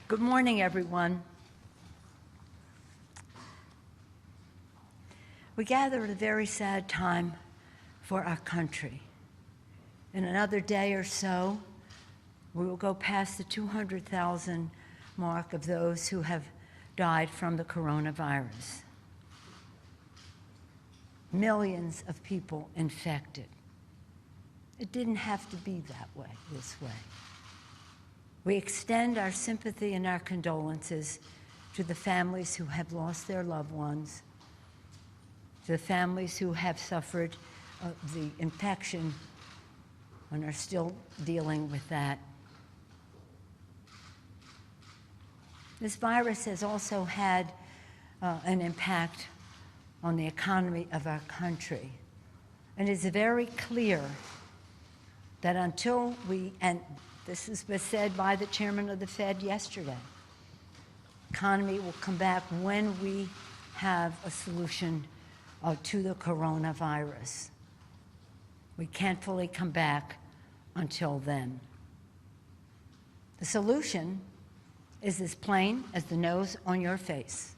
Good morning, everyone. We gather at a very sad time for our country. In another day or so, we will go past the 200,000 mark of those who have died from the coronavirus. Millions of people infected. It didn't have to be this way. We extend our sympathy and our condolences to the families who have lost their loved ones, to the families who have suffered the infection and are still dealing with that. This virus has also had an impact on the economy of our country. And it's very clear that until and this was said by the chairman of the Fed yesterday, economy will come back when we have a solution to the coronavirus. We can't fully come back until then. The solution is as plain as the nose on your face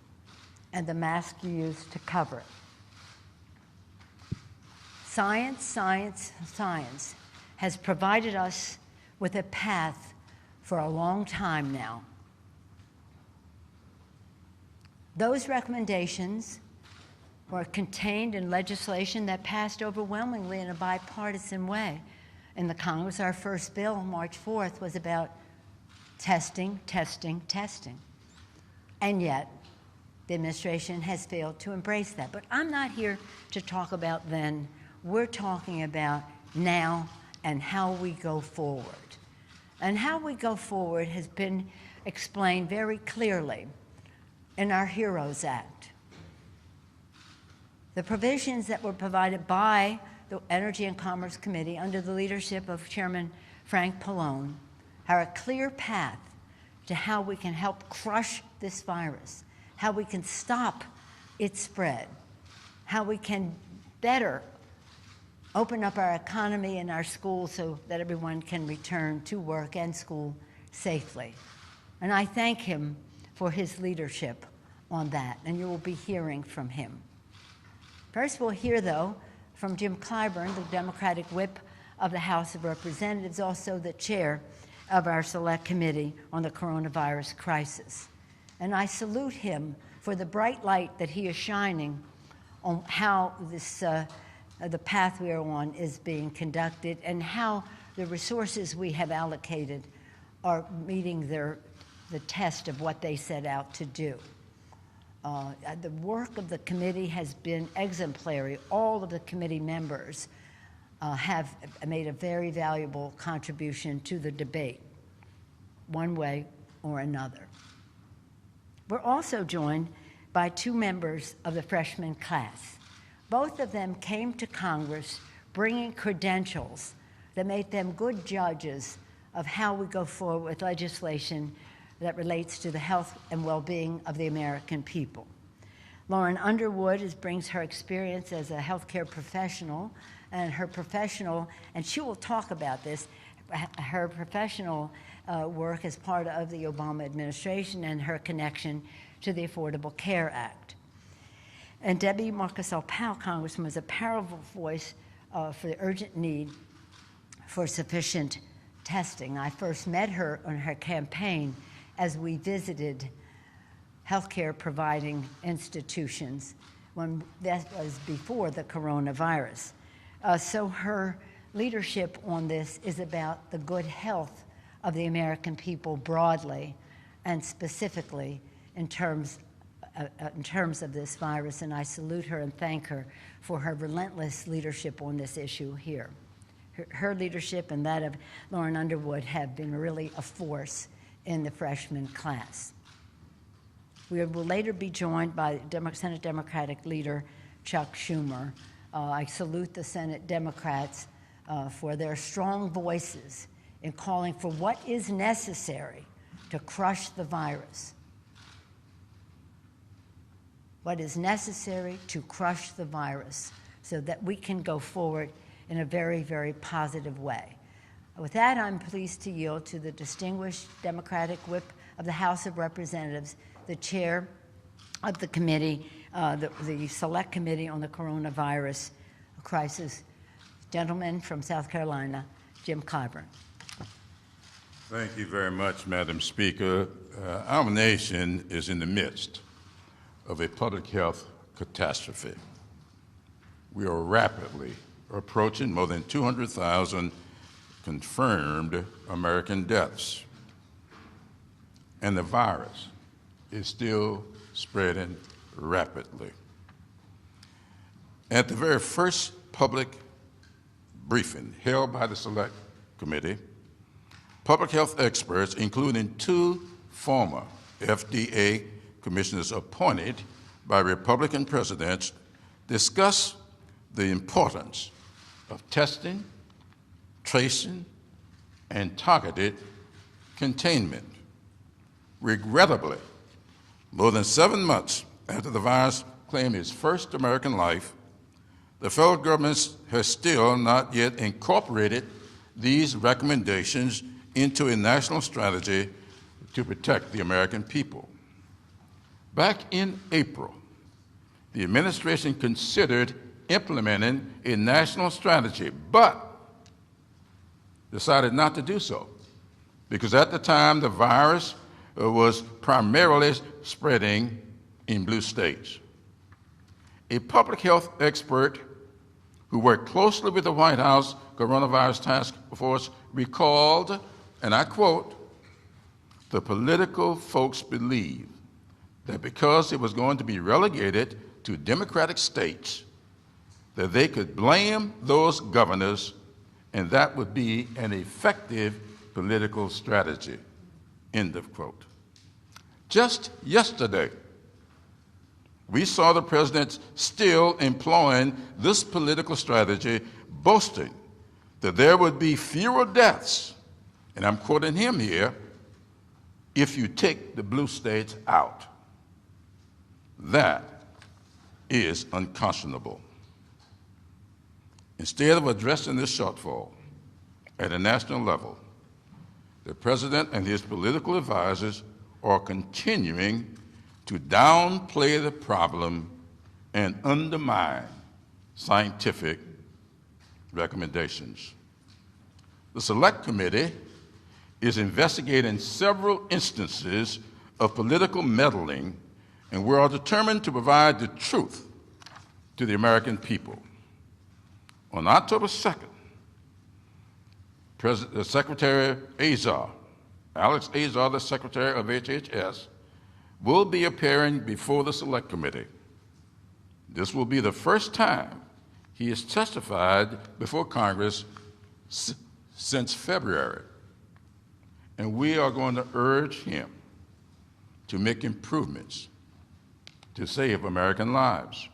and the mask you use to cover it. Science, science, science has provided us with a path for a long time now. Those recommendations were contained in legislation that passed overwhelmingly in a bipartisan way. In the Congress, our first bill on March 4th was about testing, testing, testing. And yet, the administration has failed to embrace that. But I'm not here to talk about then. We're talking about now and how we go forward. And how we go forward has been explained very clearly in our HEROES Act. The provisions that were provided by the Energy and Commerce Committee under the leadership of Chairman Frank Pallone are a clear path to how we can help crush this virus, how we can stop its spread, how we can better open up our economy and our schools so that everyone can return to work and school safely. And I thank him for his leadership on that, and you will be hearing from him. First, we'll hear, though, from Jim Clyburn, the Democratic whip of the House of Representatives, also the chair of our Select Committee on the Coronavirus Crisis. And I salute him for the bright light that he is shining on how this the path we are on is being conducted and how the resources we have allocated are meeting the test of what they set out to do. The work of the committee has been exemplary. All of the committee members have made a very valuable contribution to the debate, one way or another. We're also joined by two members of the freshman class. Both of them came to Congress bringing credentials that make them good judges of how we go forward with legislation that relates to the health and well-being of the American people. Lauren Underwood brings her experience as a healthcare professional and and she will talk about this, her professional work as part of the Obama administration and her connection to the Affordable Care Act. And Debbie Marcus-Powell, Congressman, was a powerful voice for the urgent need for sufficient testing. I first met her on her campaign as we visited healthcare providing institutions when that was before the coronavirus. So her leadership on this is about the good health of the American people broadly and specifically in terms of this virus, and I salute her and thank her for her relentless leadership on this issue here. Her leadership and that of Lauren Underwood have been really a force in the freshman class. We will later be joined by Senate Democratic leader Chuck Schumer. I salute the Senate Democrats for their strong voices in calling for what is necessary to crush the virus. What is necessary to crush the virus so that we can go forward in a very, very positive way. With that, I'm pleased to yield to the distinguished Democratic Whip of the House of Representatives, the chair of the committee, the Select Committee on the Coronavirus Crisis, gentleman from South Carolina, Jim Clyburn. Thank you very much, Madam Speaker. Our nation is in the midst of a public health catastrophe. We are rapidly approaching more than 200,000 confirmed American deaths, and the virus is still spreading rapidly. At the very first public briefing held by the Select Committee, public health experts, including 2 former FDA commissioners appointed by Republican presidents, discussed the importance of testing, tracing, and targeted containment. Regrettably, more than 7 months after the virus claimed its first American life, the federal government has still not yet incorporated these recommendations into a national strategy to protect the American people. Back in April, the administration considered implementing a national strategy, but decided not to do so because at the time the virus was primarily spreading in blue states. A public health expert who worked closely with the White House Coronavirus Task Force recalled, and I quote, "The political folks believed that because it was going to be relegated to Democratic states, that they could blame those governors and that would be an effective political strategy," end of quote. Just yesterday, we saw the president still employing this political strategy, boasting that there would be fewer deaths, and I'm quoting him here, if you take the blue states out. That is unconscionable. Instead of addressing this shortfall at a national level, the president and his political advisors are continuing to downplay the problem and undermine scientific recommendations. The Select Committee is investigating several instances of political meddling, and we are determined to provide the truth to the American people. On October 2nd, Secretary Azar, Alex Azar, the Secretary of HHS, will be appearing before the Select Committee. This will be the first time he has testified before Congress since February, and we are going to urge him to make improvements to save American lives.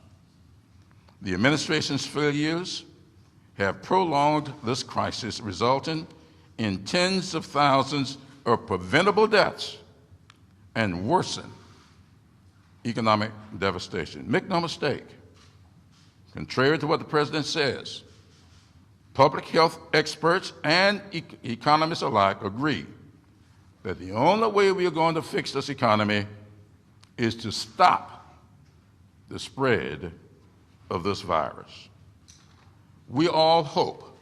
The administration's failures have prolonged this crisis, resulting in tens of thousands of preventable deaths and worsen economic devastation. Make no mistake, contrary to what the president says, public health experts and economists alike agree that the only way we are going to fix this economy is to stop the spread of this virus. We all hope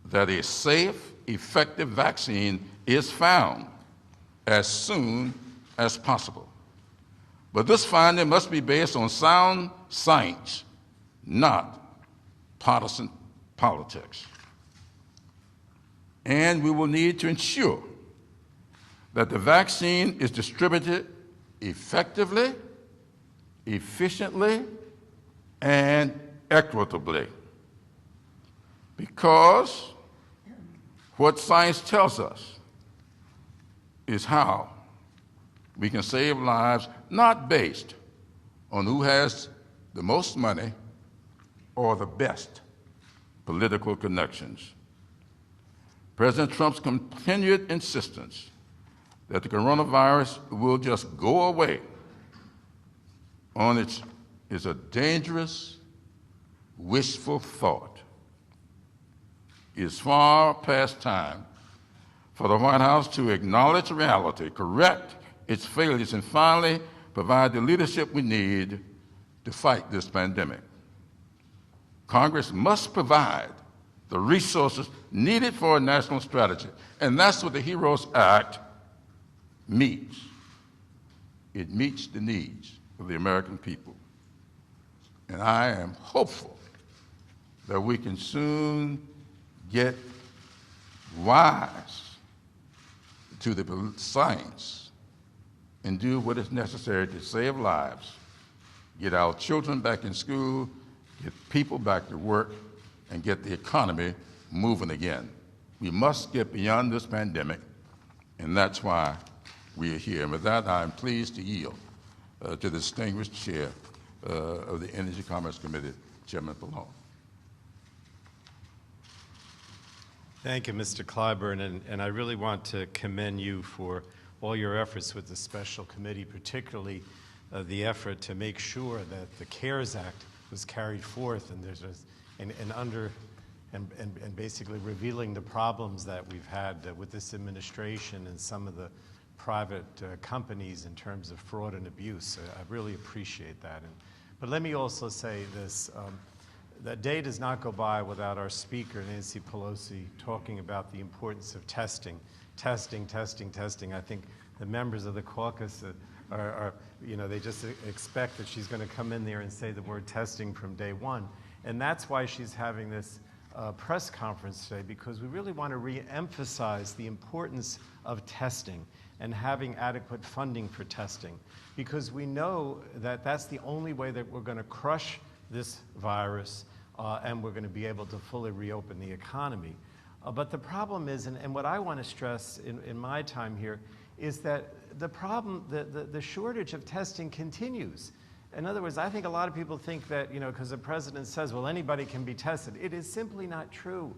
that a safe, effective vaccine is found as soon as possible. But this finding must be based on sound science, not partisan politics. And we will need to ensure that the vaccine is distributed effectively, efficiently, and equitably. Because what science tells us is how we can save lives, not based on who has the most money or the best political connections. President Trump's continued insistence that the coronavirus will just go away on its is a dangerous, wishful thought. It's far past time for the White House to acknowledge reality, correct its failures, and finally provide the leadership we need to fight this pandemic. Congress must provide the resources needed for a national strategy, and that's what the HEROES Act meets. It meets the needs of the American people. And I am hopeful that we can soon get wise to the science and do what is necessary to save lives, get our children back in school, get people back to work, and get the economy moving again. We must get beyond this pandemic, and that's why we are here. And with that, I'm pleased to yield to the distinguished chair of the Energy Commerce Committee, Chairman Pelosi. Thank you, Mr. Clyburn, and I really want to commend you for all your efforts with the special committee, particularly the effort to make sure that the CARES Act was carried forth, and there's and basically revealing the problems that we've had with this administration and some of the private companies in terms of fraud and abuse. I really appreciate that. But let me also say this. That day does not go by without our Speaker, Nancy Pelosi, talking about the importance of testing. Testing. I think the members of the caucus are they just expect that she's going to come in there and say the word testing from day one. And that's why she's having this press conference today, because we really want to re-emphasize the importance of testing and having adequate funding for testing, because we know that that's the only way that we're going to crush this virus and we're going to be able to fully reopen the economy. But the problem is, and what I want to stress in my time here, is that the problem, the shortage of testing continues. In other words, I think a lot of people think that, because the president says, well, anybody can be tested. It is simply not true.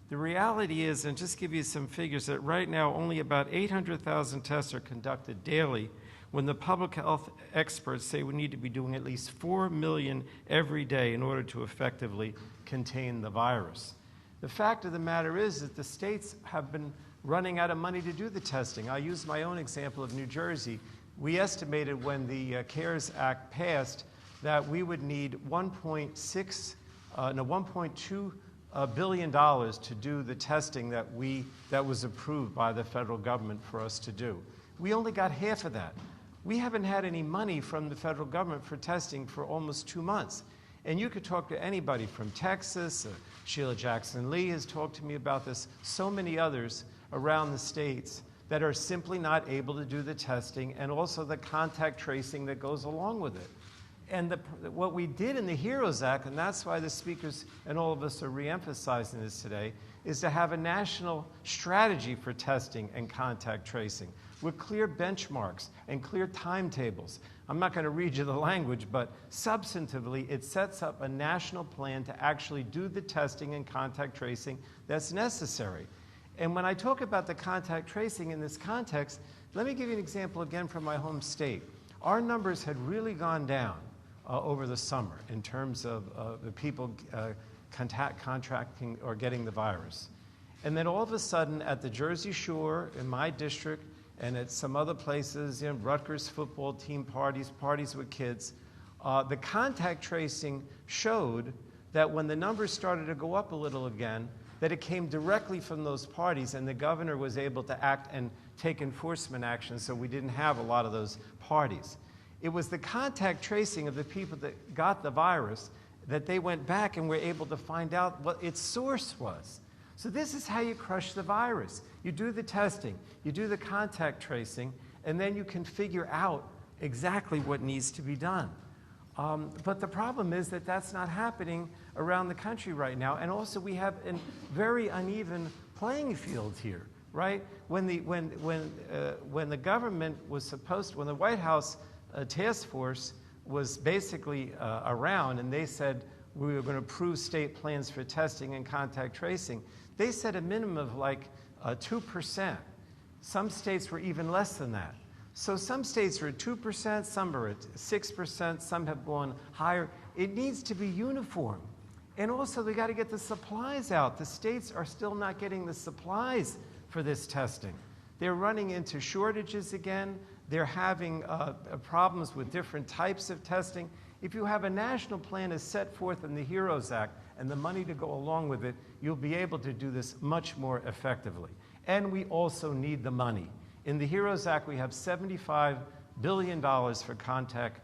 The reality is, and just give you some figures, that right now only about 800,000 tests are conducted daily, when the public health experts say we need to be doing at least 4 million every day in order to effectively contain the virus. The fact of the matter is that the states have been running out of money to do the testing. I'll use my own example of New Jersey. We estimated when the CARES Act passed that we would need $1.2 billion to do the testing that was approved by the federal government for us to do. We only got half of that. We haven't had any money from the federal government for testing for almost 2 months. And you could talk to anybody from Texas, Sheila Jackson Lee has talked to me about this, so many others around the states that are simply not able to do the testing and also the contact tracing that goes along with it. And what we did in the HEROES Act, and that's why the speakers and all of us are reemphasizing this today, is to have a national strategy for testing and contact tracing with clear benchmarks and clear timetables. I'm not going to read you the language, but substantively, it sets up a national plan to actually do the testing and contact tracing that's necessary. And when I talk about the contact tracing in this context, let me give you an example again from my home state. Our numbers had really gone down over the summer in terms of the people contracting or getting the virus. And then all of a sudden at the Jersey Shore, in my district, and at some other places, Rutgers football team parties with kids, the contact tracing showed that when the numbers started to go up a little again, that it came directly from those parties, and the governor was able to act and take enforcement action, so we didn't have a lot of those parties. It was the contact tracing of the people that got the virus that they went back and were able to find out what its source was. So this is how you crush the virus. You do the testing, you do the contact tracing, and then you can figure out exactly what needs to be done. But the problem is that that's not happening around the country right now, and also we have a very uneven playing field here, right? When the government was supposed to, when the White House task force was basically around, and they said we were going to approve state plans for testing and contact tracing, they said a minimum of like 2%. Some states were even less than that. So some states are at 2%, some are at 6%, some have gone higher. It needs to be uniform. And also, we got to get the supplies out. The states are still not getting the supplies for this testing. They're running into shortages again. They're having problems with different types of testing. If you have a national plan as set forth in the HEROES Act and the money to go along with it, you'll be able to do this much more effectively. And we also need the money. In the HEROES Act, we have $75 billion for contact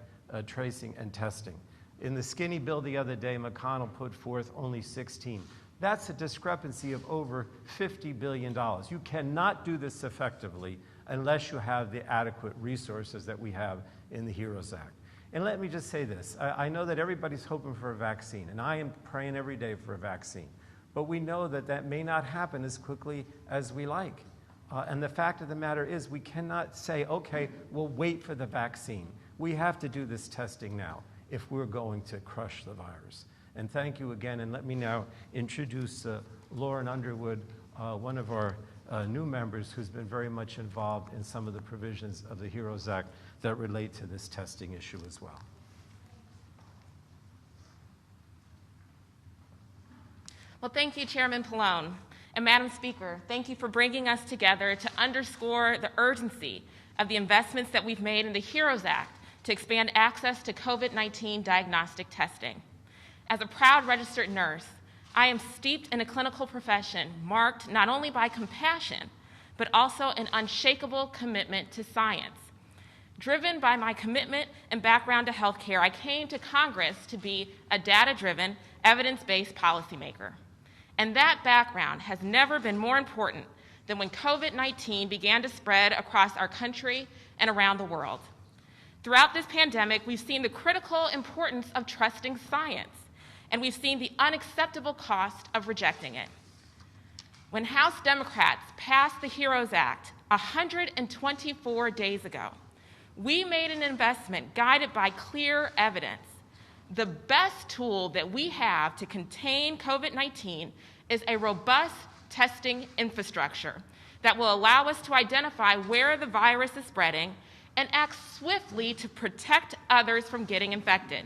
tracing and testing. In the skinny bill the other day, McConnell put forth only 16. That's a discrepancy of over $50 billion. You cannot do this effectively unless you have the adequate resources that we have in the HEROES Act. And let me just say this. I know that everybody's hoping for a vaccine, and I am praying every day for a vaccine. But we know that that may not happen as quickly as we like. And the fact of the matter is we cannot say, okay, we'll wait for the vaccine. We have to do this testing now if we're going to crush the virus. And thank you again, and let me now introduce Lauren Underwood, one of our new members who's been very much involved in some of the provisions of the HEROES Act that relate to this testing issue as well. Well, thank you, Chairman Pallone. And Madam Speaker, thank you for bringing us together to underscore the urgency of the investments that we've made in the HEROES Act to expand access to COVID-19 diagnostic testing. As a proud registered nurse, I am steeped in a clinical profession marked not only by compassion, but also an unshakable commitment to science. Driven by my commitment and background to healthcare, I came to Congress to be a data-driven, evidence-based policymaker. And that background has never been more important than when COVID-19 began to spread across our country and around the world. Throughout this pandemic, we've seen the critical importance of trusting science, and we've seen the unacceptable cost of rejecting it. When House Democrats passed the HEROES Act 124 days ago, we made an investment guided by clear evidence. The best tool that we have to contain COVID-19 is a robust testing infrastructure that will allow us to identify where the virus is spreading and act swiftly to protect others from getting infected.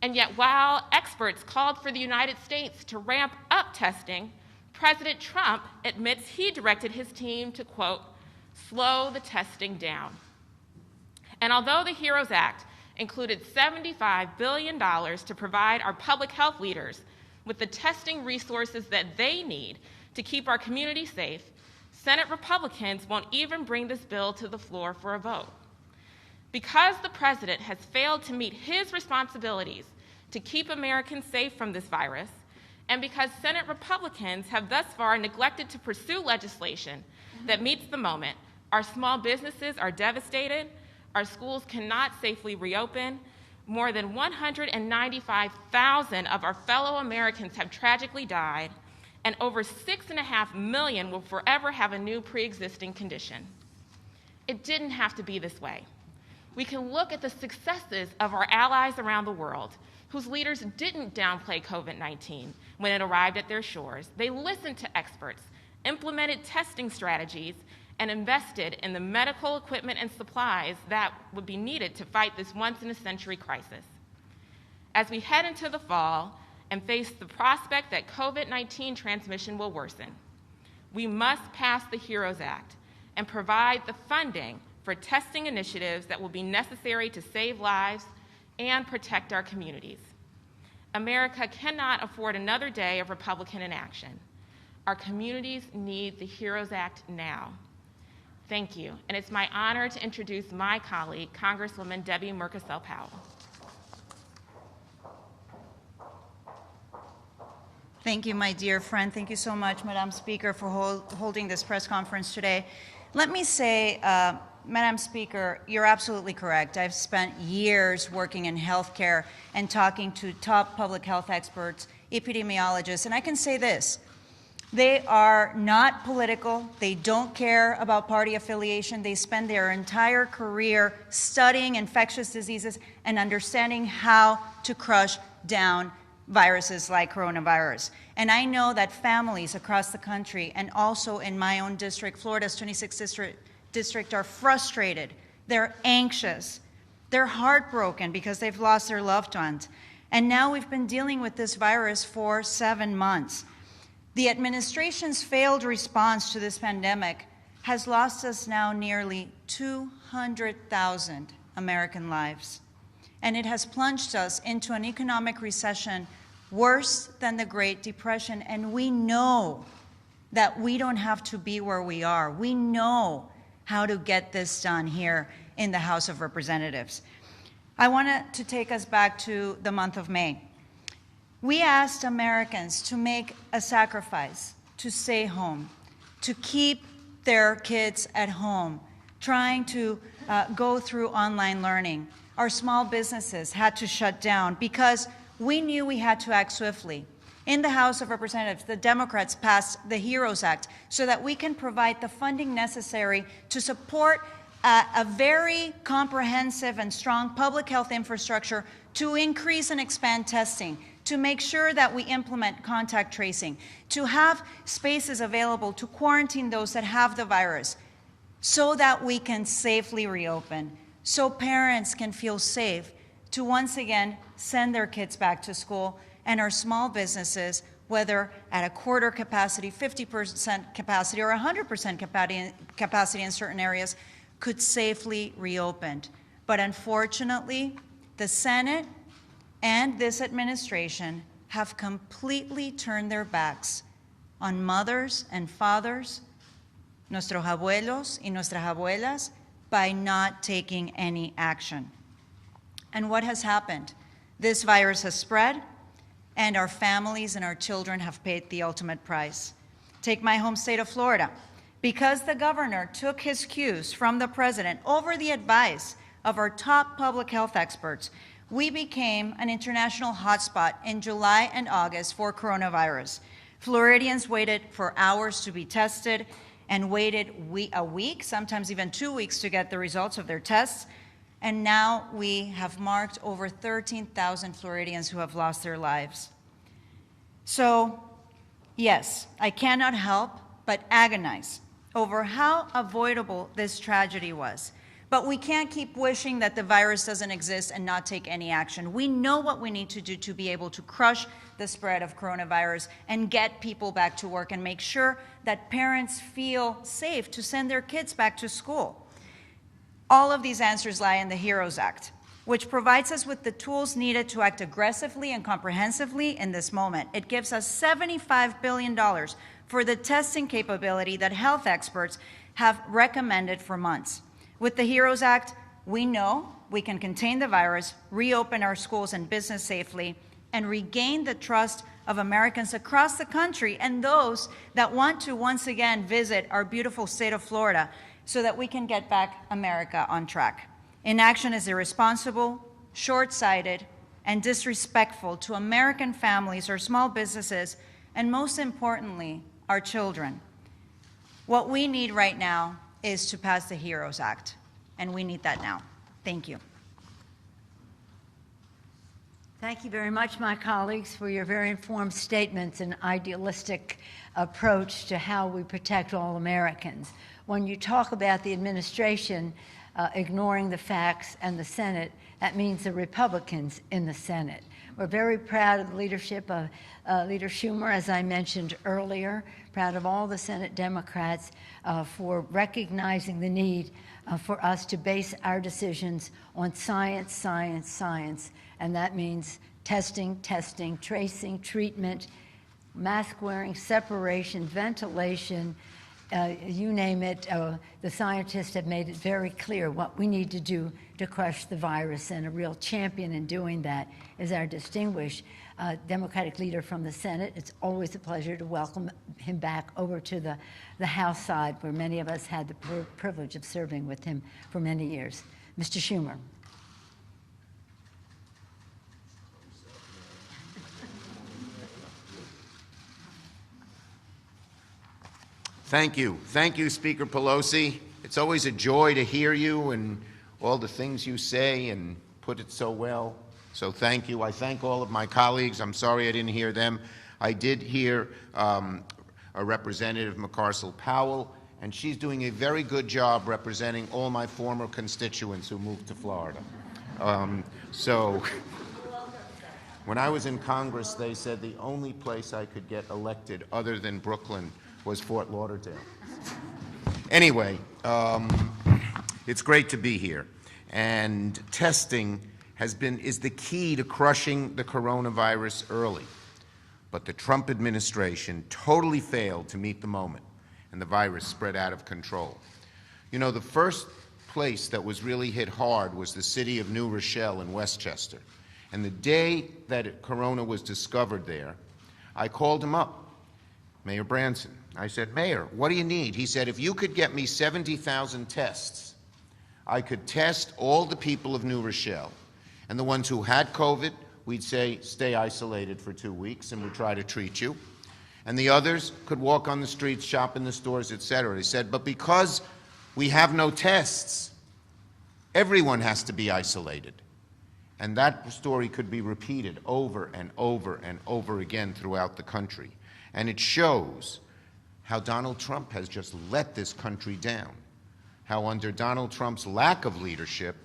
And yet, while experts called for the United States to ramp up testing, President Trump admits he directed his team to, quote, slow the testing down. And although the HEROES Act included $75 billion to provide our public health leaders with the testing resources that they need to keep our community safe, Senate Republicans won't even bring this bill to the floor for a vote. Because the president has failed to meet his responsibilities to keep Americans safe from this virus, and because Senate Republicans have thus far neglected to pursue legislation that meets the moment, our small businesses are devastated, our schools cannot safely reopen, more than 195,000 of our fellow Americans have tragically died, and over 6.5 million will forever have a new pre-existing condition. It didn't have to be this way. We can look at the successes of our allies around the world, whose leaders didn't downplay COVID-19 when it arrived at their shores. They listened to experts, implemented testing strategies, and invested in the medical equipment and supplies that would be needed to fight this once-in-a-century crisis. As we head into the fall and face the prospect that COVID-19 transmission will worsen, we must pass the HEROES Act and provide the funding for testing initiatives that will be necessary to save lives and protect our communities. America cannot afford another day of Republican inaction. Our communities need the HEROES Act now. Thank you, and it's my honor to introduce my colleague, Congresswoman Debbie Murkisell-Powell. Thank you, my dear friend. Thank you so much, Madam Speaker, for holding this press conference today. Let me say, Madam Speaker, you're absolutely correct. I've spent years working in healthcare and talking to top public health experts, epidemiologists, and I can say this. They are not political. They don't care about party affiliation. They spend their entire career studying infectious diseases and understanding how to crush down viruses like coronavirus. And I know that families across the country and also in my own district, Florida's 26th district, are frustrated. They're anxious. They're heartbroken because they've lost their loved ones. And now we've been dealing with this virus for 7 months. The administration's failed response to this pandemic has lost us now nearly 200,000 American lives. And it has plunged us into an economic recession worse than the Great Depression. And we know that we don't have to be where we are. We know how to get this done here in the House of Representatives. I want to take us back to the month of May. We asked Americans to make a sacrifice, to stay home, to keep their kids at home, trying to go through online learning. Our small businesses had to shut down because we knew we had to act swiftly. In the House of Representatives, the Democrats passed the HEROES Act so that we can provide the funding necessary to support a very comprehensive and strong public health infrastructure to increase and expand testing, to make sure that we implement contact tracing, to have spaces available to quarantine those that have the virus so that we can safely reopen, so parents can feel safe to once again send their kids back to school, and our small businesses, whether at a quarter capacity, 50% capacity, or 100% capacity in certain areas, could safely reopen. But unfortunately, the Senate and this administration have completely turned their backs on mothers and fathers, nuestros abuelos y nuestras abuelas, by not taking any action. And what has happened? This virus has spread, and our families and our children have paid the ultimate price. Take my home state of Florida. Because the governor took his cues from the president over the advice of our top public health experts, we became an international hotspot in July and August for coronavirus. Floridians waited for hours to be tested and waited a week, sometimes even 2 weeks, to get the results of their tests. And now we have marked over 13,000 Floridians who have lost their lives. So, yes, I cannot help but agonize over how avoidable this tragedy was. But we can't keep wishing that the virus doesn't exist and not take any action. We know what we need to do to be able to crush the spread of coronavirus and get people back to work and make sure that parents feel safe to send their kids back to school. All of these answers lie in the HEROES Act, which provides us with the tools needed to act aggressively and comprehensively in this moment. It gives us $75 billion for the testing capability that health experts have recommended for months. With the HEROES Act, we know we can contain the virus, reopen our schools and business safely, and regain the trust of Americans across the country and those that want to once again visit our beautiful state of Florida so that we can get back America on track. Inaction is irresponsible, short-sighted, and disrespectful to American families, our small businesses, and most importantly, our children. What we need right now is to pass the HEROES Act, and we need that now. Thank you. Thank you very much, my colleagues, for your very informed statements and idealistic approach to how we protect all Americans. When you talk about the administration ignoring the facts and the Senate, that means the Republicans in the Senate. We're very proud of the leadership of Leader Schumer, as I mentioned earlier, proud of all the Senate Democrats for recognizing the need for us to base our decisions on science, science, science, and that means testing, testing, tracing, treatment, mask wearing, separation, ventilation, you name it. The scientists have made it very clear what we need to do to crush the virus, and a real champion in doing that is our distinguished Democratic leader from the Senate. It's always a pleasure to welcome him back over to the House side, where many of us had the privilege of serving with him for many years. Mr. Schumer. Thank you. Thank you, Speaker Pelosi. It's always a joy to hear you and all the things you say and put it so well. So thank you. I thank all of my colleagues. I'm sorry I didn't hear them. I did hear a Representative McCarcel Powell, and she's doing a very good job representing all my former constituents who moved to Florida. When I was in Congress, they said the only place I could get elected other than Brooklyn was Fort Lauderdale. Anyway, it's great to be here. And testing is the key to crushing the coronavirus early. But the Trump administration totally failed to meet the moment, and the virus spread out of control. You know, the first place that was really hit hard was the city of New Rochelle in Westchester. And the day that corona was discovered there, I called him up, Mayor Branson. I said, Mayor, what do you need? He said, if you could get me 70,000 tests, I could test all the people of New Rochelle. And the ones who had COVID, we'd say, stay isolated for 2 weeks, and we'd try to treat you. And the others could walk on the streets, shop in the stores, etc. He said, but because we have no tests, everyone has to be isolated. And that story could be repeated over and over and over again throughout the country. And it shows how Donald Trump has just let this country down, how under Donald Trump's lack of leadership,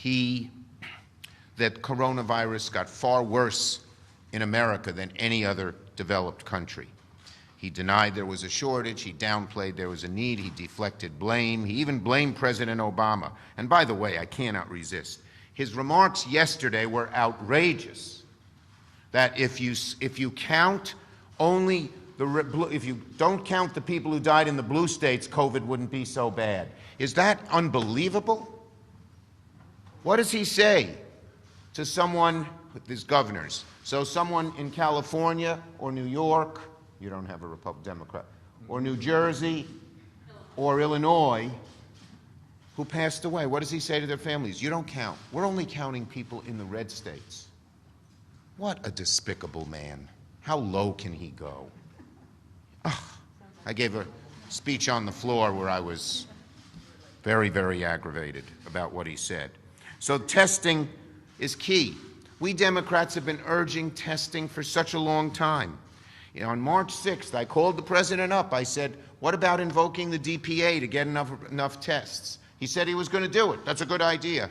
that coronavirus got far worse in America than any other developed country. He denied there was a shortage, he downplayed there was a need, he deflected blame, he even blamed President Obama. And by the way, I cannot resist. His remarks yesterday were outrageous, that if you count only if you don't count the people who died in the blue states, COVID wouldn't be so bad. Is that unbelievable? What does he say to someone with his governors? So someone in California or New York, you don't have a Democrat, or New Jersey or Illinois who passed away, what does he say to their families? You don't count. We're only counting people in the red states. What a despicable man. How low can he go? I gave a speech on the floor where I was very, very aggravated about what he said. So testing is key. We Democrats have been urging testing for such a long time. You know, on March 6th, I called the president up. I said, what about invoking the DPA to get enough tests? He said he was going to do it. That's a good idea.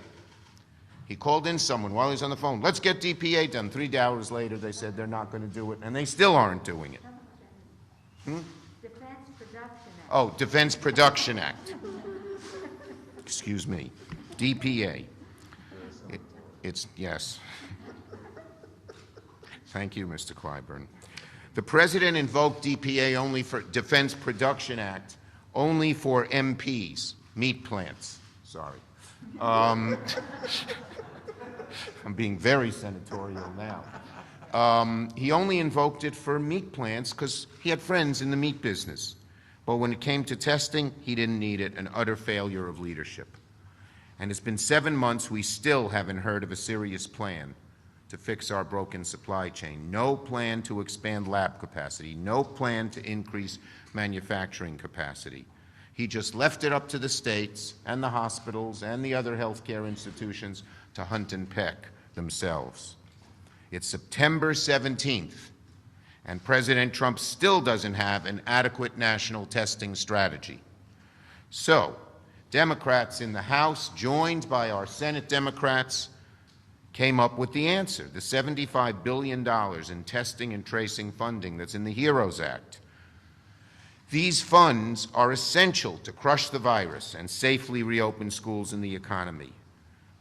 He called in someone while he was on the phone. Let's get DPA done. 3 hours later, they said they're not going to do it, and they still aren't doing it. Defense Production Act. Oh, Defense Production Act. Excuse me. DPA. Yes. Thank you, Mr. Clyburn. The president invoked DPA only for Defense Production Act, only for MPs, meat plants. Sorry. I'm being very senatorial now. He only invoked it for meat plants because he had friends in the meat business. But when it came to testing, he didn't need it, an utter failure of leadership. And it's been 7 months, we still haven't heard of a serious plan to fix our broken supply chain. No plan to expand lab capacity, no plan to increase manufacturing capacity. He just left it up to the states and the hospitals and the other healthcare institutions to hunt and peck themselves. It's September 17th, and President Trump still doesn't have an adequate national testing strategy. So, Democrats in the House, joined by our Senate Democrats, came up with the answer, the $75 billion in testing and tracing funding that's in the HEROES Act. These funds are essential to crush the virus and safely reopen schools and the economy.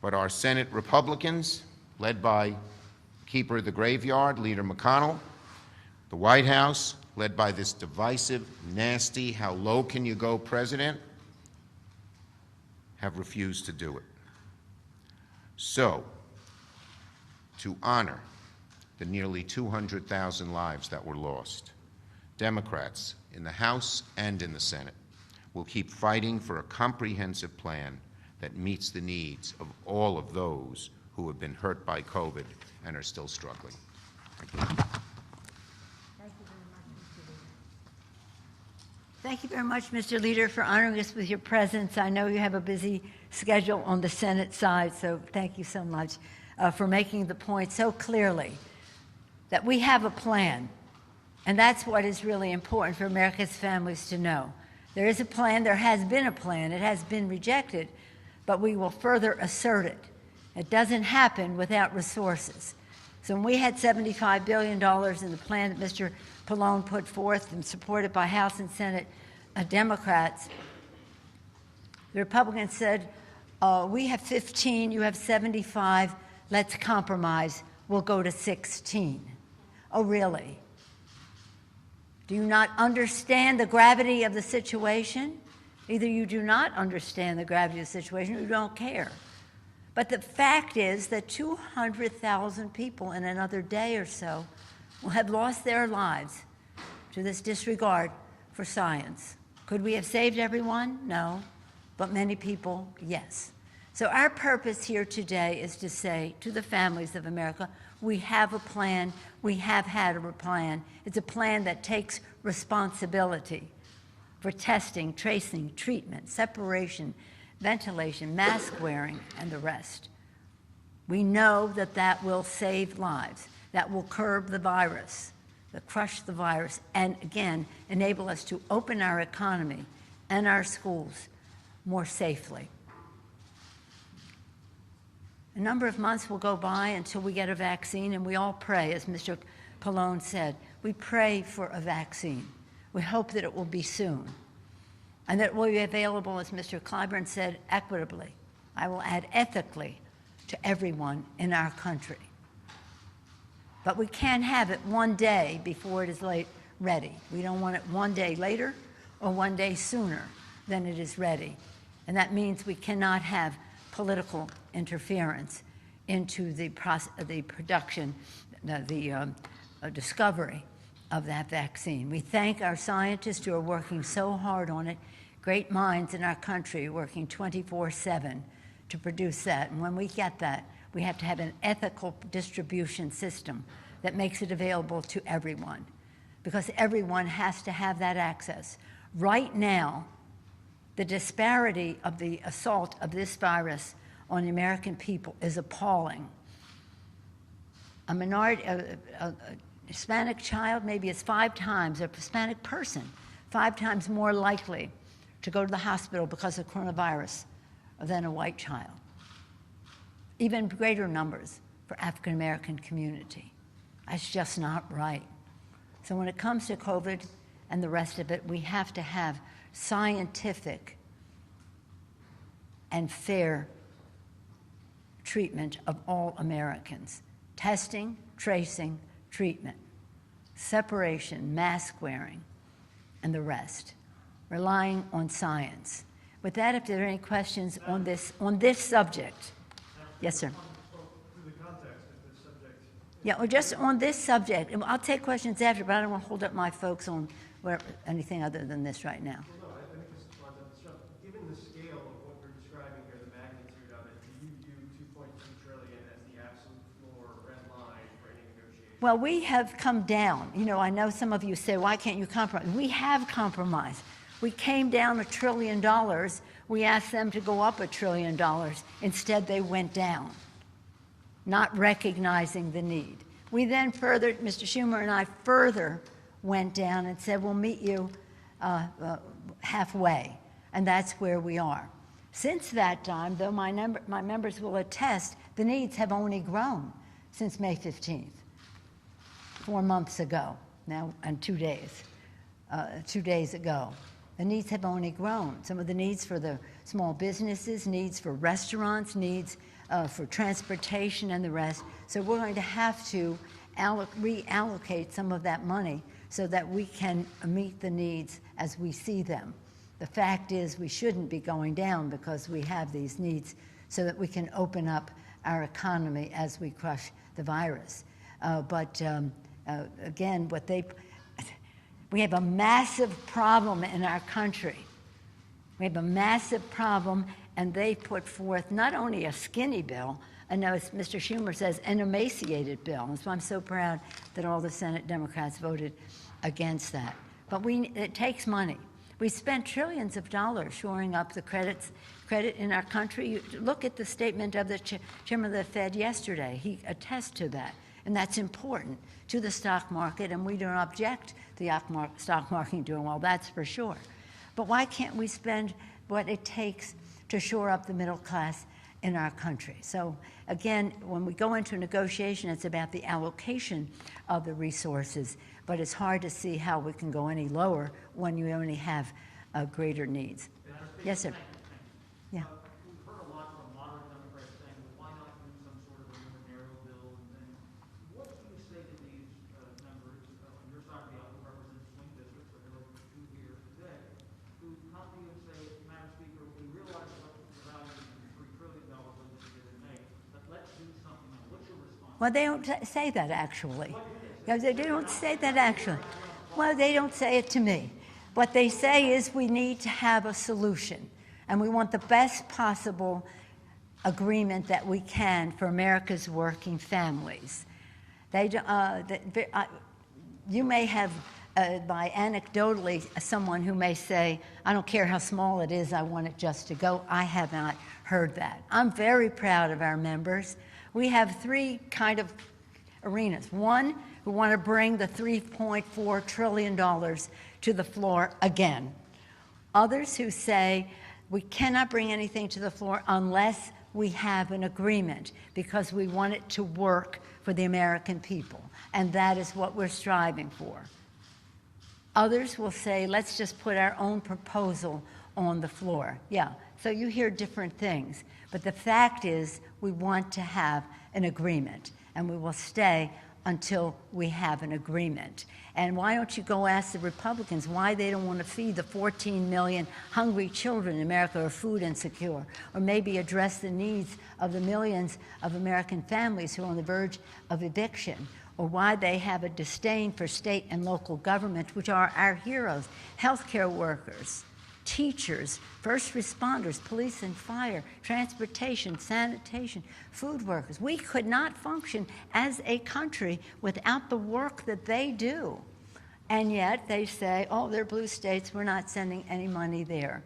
But our Senate Republicans, led by Keeper of the Graveyard, Leader McConnell, the White House, led by this divisive, nasty, how low can you go president, have refused to do it. So, to honor the nearly 200,000 lives that were lost, Democrats in the House and in the Senate will keep fighting for a comprehensive plan that meets the needs of all of those who have been hurt by COVID and are still struggling. Thank you. Thank you very much, Mr. Leader, for honoring us with your presence. I know you have a busy schedule on the Senate side, so thank you so much for making the point so clearly that we have a plan. And that's what is really important for America's families to know. There is a plan, there has been a plan, it has been rejected, but we will further assert it. It doesn't happen without resources. So when we had $75 billion in the plan that Mr. Pallone put forth and supported by House and Senate Democrats, the Republicans said, we have 15, you have 75, let's compromise, we'll go to 16. Oh, really? Do you not understand the gravity of the situation? Either you do not understand the gravity of the situation or you don't care. But the fact is that 200,000 people in another day or so will have lost their lives to this disregard for science. Could we have saved everyone? No. But many people, yes. So our purpose here today is to say to the families of America, we have a plan, we have had a plan. It's a plan that takes responsibility for testing, tracing, treatment, separation, ventilation, mask wearing, and the rest. We know that that will save lives, that will curb the virus, that crush the virus, and again, enable us to open our economy and our schools more safely. A number of months will go by until we get a vaccine, and we all pray, as Mr. Pallone said, we pray for a vaccine. We hope that it will be soon, and that it will be available, as Mr. Clyburn said, equitably. I will add ethically to everyone in our country. But we can't have it one day before it is ready. We don't want it one day later or one day sooner than it is ready. And that means we cannot have political interference into the production, the discovery of that vaccine. We thank our scientists who are working so hard on it. Great minds in our country working 24/7 to produce that. And when we get that, we have to have an ethical distribution system that makes it available to everyone, because everyone has to have that access. Right now, the disparity of the assault of this virus on the American people is appalling. A minority, a Hispanic child maybe is 5 times, a Hispanic person, 5 times more likely to go to the hospital because of coronavirus than a white child. Even greater numbers for African American community. That's just not right. So when it comes to COVID and the rest of it, we have to have scientific and fair treatment of all Americans. Testing, tracing, treatment, separation, mask wearing, and the rest. Relying on science. With that, if there are any questions on this subject. Yes, sir. Yeah, or just on this subject. I'll take questions after, but I don't want to hold up my folks on anything other than this right now. Well, no, I think this is given the scale of what we're describing here, the magnitude of it, do you view $2.2 trillion as the absolute floor red line for any negotiation? Well, we have come down. You know, I know some of you say, why can't you compromise? We have compromised. We came down $1 trillion. We asked them to go up $1 trillion. Instead, they went down, not recognizing the need. We then further, Mr. Schumer and I further went down and said, we'll meet you halfway, and that's where we are. Since that time, though my members will attest, the needs have only grown since May 15th, 4 months ago now, and 2 days, 2 days ago. The needs have only grown. Some of the needs for the small businesses, needs for restaurants, needs for transportation and the rest. So we're going to have to reallocate some of that money so that we can meet the needs as we see them. The fact is we shouldn't be going down because we have these needs so that we can open up our economy as we crush the virus. Again, we have a massive problem in our country. We have a massive problem, and they put forth not only a skinny bill, I know as Mr. Schumer says, an emaciated bill. And so I'm so proud that all the Senate Democrats voted against that. But it takes money. We spent trillions of dollars shoring up the credit in our country. You look at the statement of the chairman of the Fed yesterday. He attests to that. And that's important to the stock market, and we don't object to the stock market doing well, that's for sure. But why can't we spend what it takes to shore up the middle class in our country. So again, when we go into a negotiation, it's about the allocation of the resources, but it's hard to see how we can go any lower when you only have greater needs. Yes, sir. Yeah. We've heard a lot from moderate Democrats saying, well, why not do some sort of a ministerial bill and things? What do you say to these members on your side of the aisle who represent swing districts, or there are two here today, who come to you and say, Madam Speaker, we realize what the value of the $3 trillion legislative in May, but let's do something else. What's your response? Well, they don't say that actually. They don't say that actually. Well, they don't say it to me. What they say is we need to have a solution, and we want the best possible agreement that we can for America's working families. You may have, by anecdotally, someone who may say, I don't care how small it is, I want it just to go. I have not heard that. I'm very proud of our members. We have three kind of arenas. One, who want to bring the $3.4 trillion to the floor again. Others who say we cannot bring anything to the floor unless we have an agreement, because we want it to work for the American people, and that is what we're striving for. Others will say, let's just put our own proposal on the floor. Yeah, so you hear different things, but the fact is we want to have an agreement, and we will stay until we have an agreement. And why don't you go ask the Republicans why they don't want to feed the 14 million hungry children in America who are food insecure, or maybe address the needs of the millions of American families who are on the verge of eviction, or why they have a disdain for state and local government, which are our heroes, healthcare workers, teachers, first responders, police and fire, transportation, sanitation, food workers. We could not function as a country without the work that they do. And yet they say, oh, they're blue states, we're not sending any money there.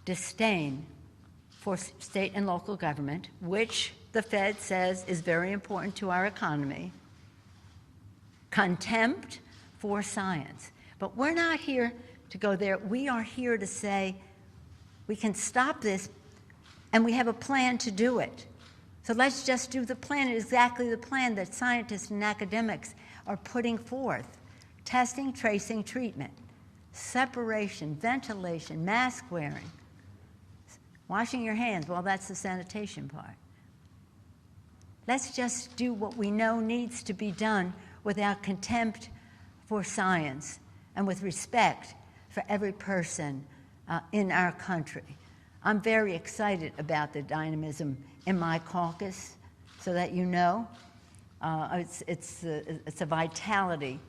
Disdain for state and local government, which the Fed says is very important to our economy. Contempt for science. But we're not here to go there. We are here to say we can stop this, and we have a plan to do it. So let's just do the plan, exactly the plan that scientists and academics are putting forth. Testing, tracing, treatment, separation, ventilation, mask wearing, washing your hands. Well, that's the sanitation part. Let's just do what we know needs to be done without contempt for science and with respect for every person in our country. I'm very excited about the dynamism in my caucus, so that you know. It's a vitality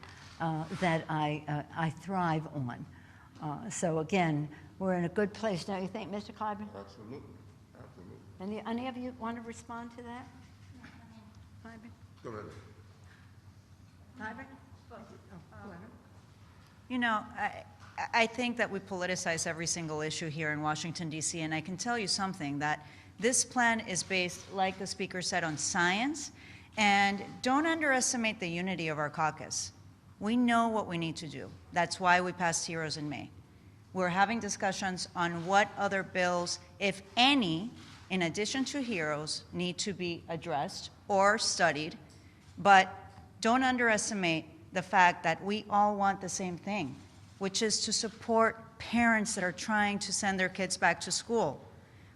that I thrive on. So again, we're in a good place, don't you think, Mr. Clyburn? Absolutely. Absolutely. Any of you want to respond to that? Clyburn? Go ahead. Clyburn? You know, I think that we politicize every single issue here in Washington, D.C., and I can tell you something, that this plan is based, like the Speaker said, on science, and don't underestimate the unity of our caucus. We know what we need to do. That's why we passed HEROES in May. We're having discussions on what other bills, if any, in addition to HEROES, need to be addressed or studied, but don't underestimate the fact that we all want the same thing, which is to support parents that are trying to send their kids back to school.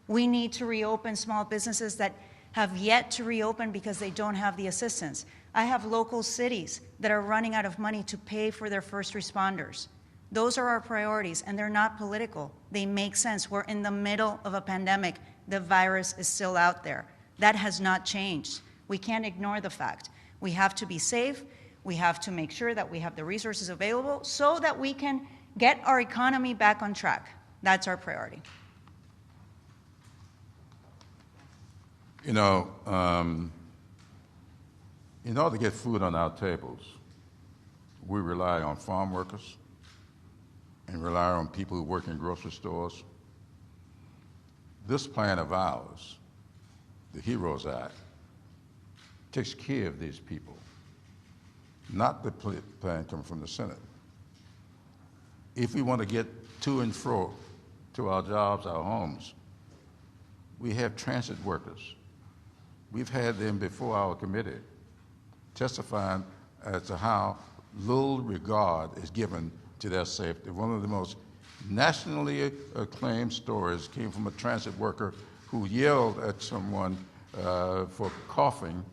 We need to reopen small businesses that have yet to reopen because they don't have the assistance. I have local cities that are running out of money to pay for their first responders. Those are our priorities, and they're not political. They make sense. We're in the middle of a pandemic. The virus is still out there. That has not changed. We can't ignore the fact. We have to be safe. We have to make sure that we have the resources available so that we can get our economy back on track. That's our priority. You know, in order to get food on our tables, we rely on farm workers and rely on people who work in grocery stores. This plan of ours, the HEROES Act, takes care of these people, not the plan coming from the Senate. If we want to get to and fro to our jobs, our homes, We have transit workers. We've had them before our committee testifying as to how little regard is given to their safety. One of the most nationally acclaimed stories came from a transit worker who yelled at someone for coughing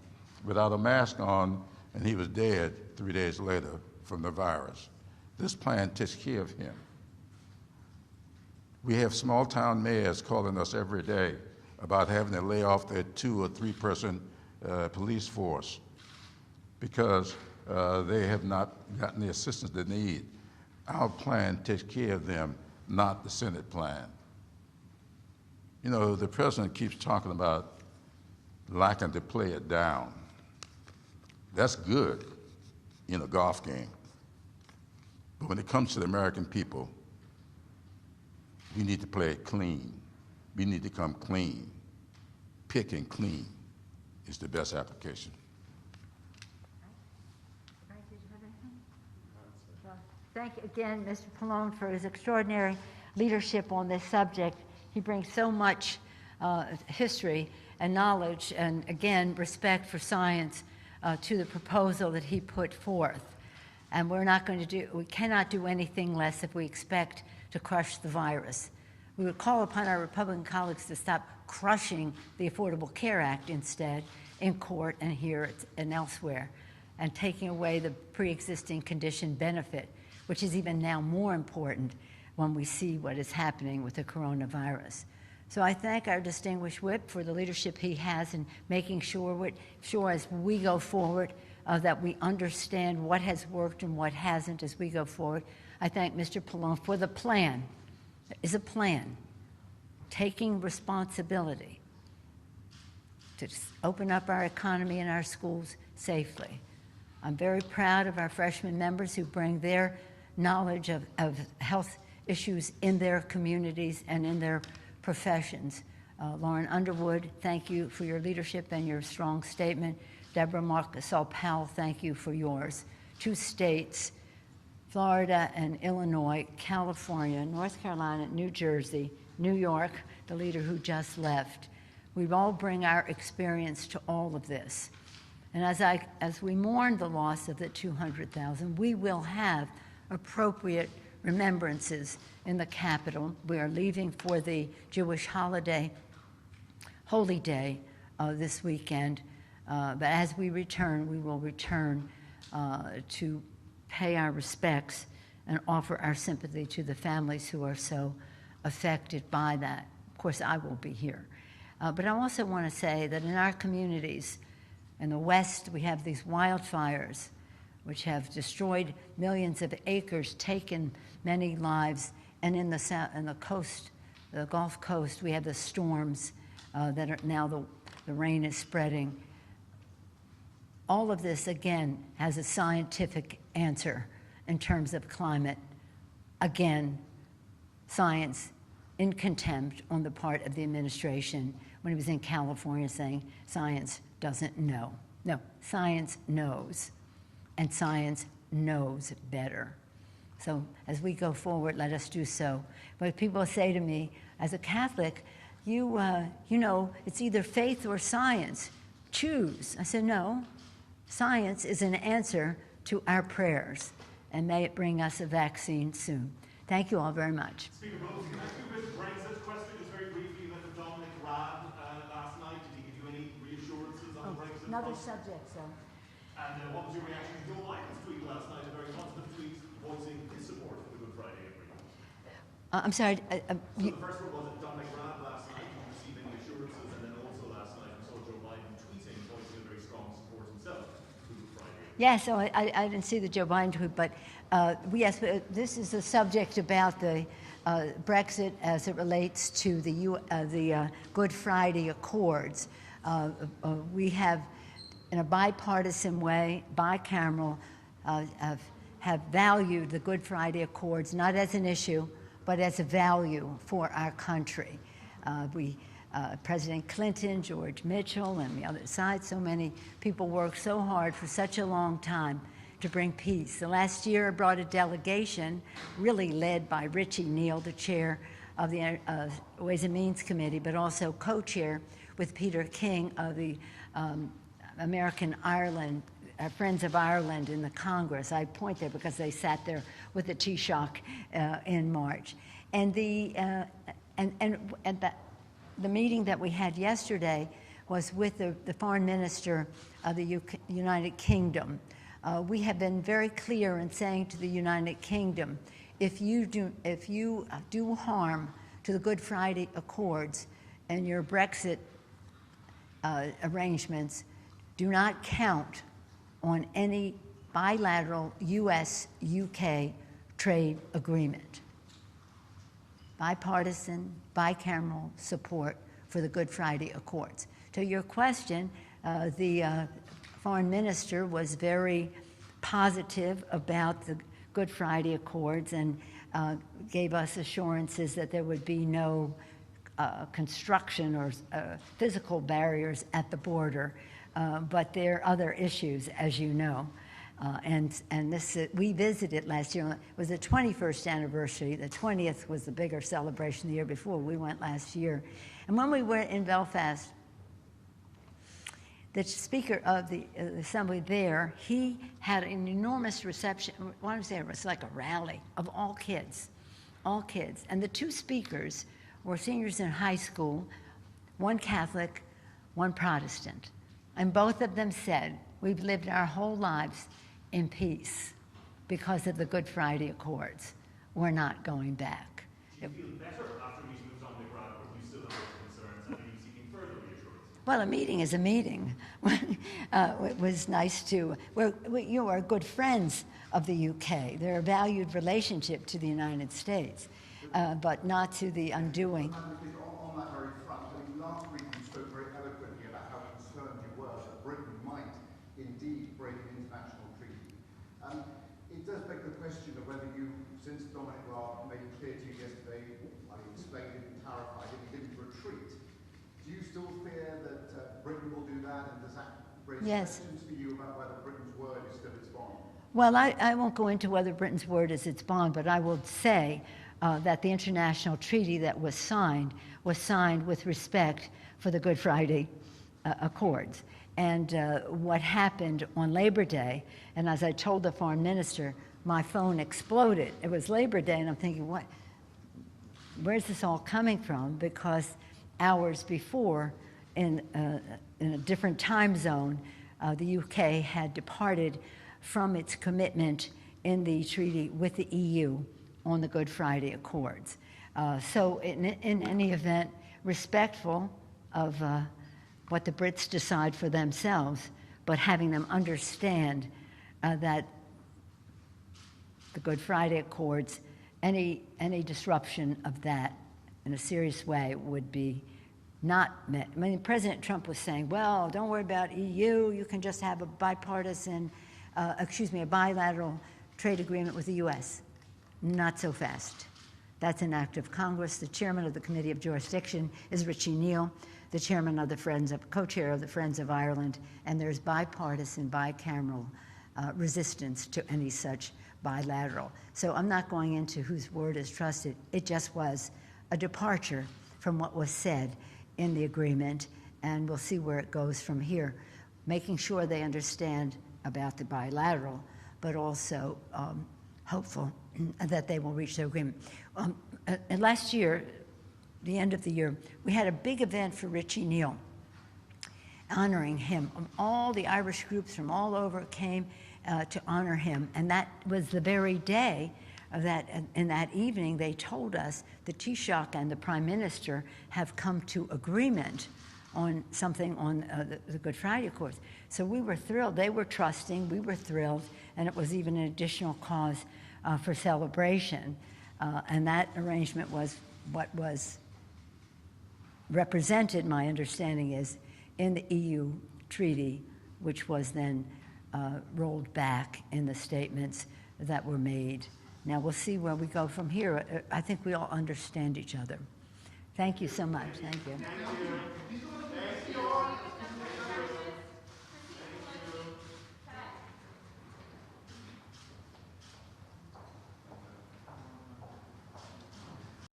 without a mask on, and he was dead 3 days later from the virus. This plan takes care of him. We have small-town mayors calling us every day about having to lay off their 2 or 3 person police force because they have not gotten the assistance they need. Our plan takes care of them, not the Senate plan. You know, the president keeps talking about liking to play it down. That's good in a golf game. But when it comes to the American people, we need to play it clean. We need to come clean. Pick and clean is the best application. Thank you again, Mr. Pallone, for his extraordinary leadership on this subject. He brings so much history and knowledge and, again, respect for science to the proposal that he put forth. And we cannot do anything less if we expect to crush the virus. We would call upon our Republican colleagues to stop crushing the Affordable Care Act instead in court and here and elsewhere, and taking away the pre-existing condition benefit, which is even now more important when we see what is happening with the coronavirus. So I thank our distinguished whip for the leadership he has in making sure as we go forward that we understand what has worked and what hasn't as we go forward. I thank Mr. Pallone for the plan. There is a plan, taking responsibility to open up our economy and our schools safely. I'm very proud of our freshman members who bring their knowledge of health issues in their communities and in their professions. Lauren Underwood, thank you for your leadership and your strong statement. Deborah Marcusol Powell, thank you for yours. 2 states, Florida and Illinois, California, North Carolina, New Jersey, New York, the leader who just left. We all bring our experience to all of this. And as we mourn the loss of the 200,000, we will have appropriate remembrances in the Capitol. We are leaving for the Jewish holiday, Holy Day, this weekend. But as we return, we will return to pay our respects and offer our sympathy to the families who are so affected by that. Of course, I will be here. But I also want to say that in our communities, in the West, we have these wildfires which have destroyed millions of acres, taken many lives, and in the coast, the Gulf Coast, we have the storms that are now the rain is spreading. All of this, again, has a scientific answer in terms of climate. Again, science in contempt on the part of the administration when he was in California saying science doesn't know. No, science knows, and science knows better. So as we go forward, let us do so. But people say to me, as a Catholic, you know, it's either faith or science. Choose. I said, no. Science is an answer to our prayers, and may it bring us a vaccine soon. Thank you all very much. Speaker Pelosi, can I ask you a Brexit question just very briefly? You met with Dominic Raab last night. Did he give you any reassurances on Brexit? Another subject, so. And what was your reaction to Joe Biden's tweet last night, a very positive tweet voicing his support for the Good Friday agreement? I'm sorry. So the first one was at Dominic Raab last night. Did you receive any assurances? And then also last night, we saw Joe Biden tweeting, voicing a very strong support himself for the Good Friday. Yeah, so I didn't see the Joe Biden tweet, but yes, this is a subject about the Brexit as it relates to the Good Friday Accords. We have, in a bipartisan way, bicameral, have valued the Good Friday Accords not as an issue, but as a value for our country. President Clinton, George Mitchell, and the other side, so many people worked so hard for such a long time to bring peace. The last year I brought a delegation really led by Richie Neal, the chair of the Ways and Means Committee, but also co-chair with Peter King of the American Ireland, Friends of Ireland in the Congress. I point there because they sat there with the Taoiseach in March. And the meeting that we had yesterday was with the foreign minister of the United Kingdom. We have been very clear in saying to the United Kingdom, if you do harm to the Good Friday Accords and your Brexit arrangements, do not count on any bilateral U.S.-UK trade agreement. Bipartisan, bicameral support for the Good Friday Accords. To your question, the foreign minister was very positive about the Good Friday Accords and gave us assurances that there would be no construction or physical barriers at the border, but there are other issues, as you know. And this we visited last year. It was the 21st anniversary. The 20th was the bigger celebration the year before. We went last year. And when we were in Belfast, the Speaker of the Assembly there, he had an enormous reception. I want to say it was like a rally of all kids. And the two speakers were seniors in high school, one Catholic, one Protestant. And both of them said, we've lived our whole lives in peace because of the Good Friday Accords. We're not going back. Do you feel better after these moves on the ground, or do you still have those concerns, and are you seeking further reassurance? Well, a meeting is a meeting. It was nice to, you are good friends of the UK. They're a valued relationship to the United States, but not to the undoing. On that very front, I mean, last week you spoke very eloquently about how concerned you were that Britain might indeed break an international treaty. It does beg the question of whether you, since Dominic Raab made clear to you yesterday, I explained it and clarified it, he didn't retreat. Do you still fear that Britain will do that, and does that raise questions for you about whether Britain's word is still its bond? Well, I won't go into whether Britain's word is its bond, but I will say that the international treaty that was signed with respect for the Good Friday Accords. And what happened on Labor Day, and as I told the foreign minister, my phone exploded. It was Labor Day, and I'm thinking, where's this all coming from? Because hours before, in a different time zone, the UK had departed from its commitment in the treaty with the EU on the Good Friday Accords. So in any event, respectful of what the Brits decide for themselves, but having them understand that the Good Friday Accords, any disruption of that in a serious way would be not met. I mean, President Trump was saying, well, don't worry about EU, you can just have a a bilateral trade agreement with the US. Not so fast. That's an act of Congress. The chairman of the Committee of Jurisdiction is Richie Neal, the chairman of the co-chair of the Friends of Ireland, and there's bipartisan, bicameral resistance to any such bilateral. So I'm not going into whose word is trusted. It just was a departure from what was said in the agreement, and we'll see where it goes from here, making sure they understand about the bilateral, but also hopeful that they will reach their agreement. And last year, the end of the year, we had a big event for Richie Neal, honoring him. All the Irish groups from all over came to honor him, and that was the very day that in that evening they told us the Taoiseach and the Prime Minister have come to agreement on something on the Good Friday Accords. So we were thrilled. They were trusting. We were thrilled. And it was even an additional cause for celebration. And that arrangement was what was represented, my understanding is, in the EU treaty, which was then rolled back in the statements that were made. Now we'll see where we go from here. I think we all understand each other. Thank you so much. Thank you.